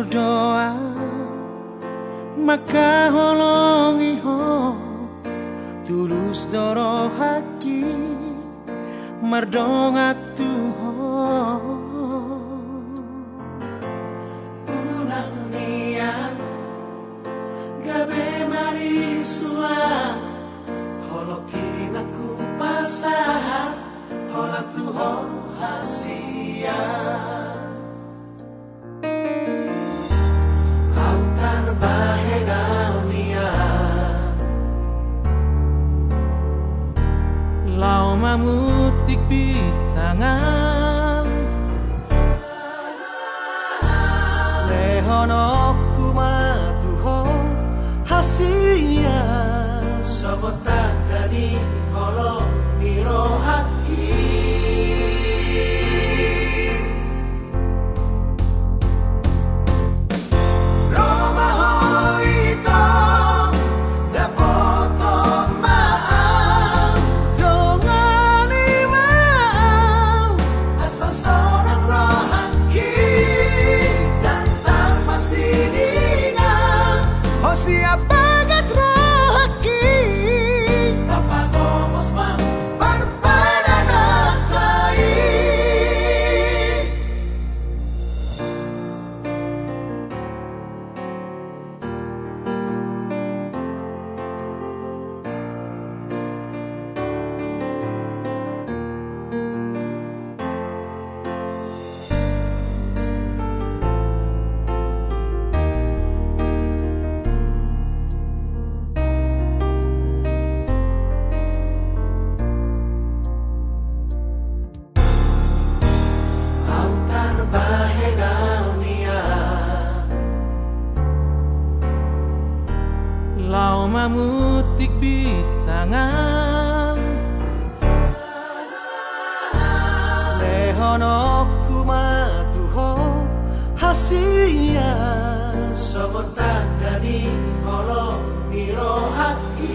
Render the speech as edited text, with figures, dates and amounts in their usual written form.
berdoa maka holongi ho tulus doro haki mardonga tuho unang nian gabe marisua holokin aku pasahat hola tuho hasia lau mamutik bitangan lehonok kumatuho hasia sobotan dari holo niro hati lau mamutik bitangan lehonok kumatuho hasia sobotan dari holo niro hati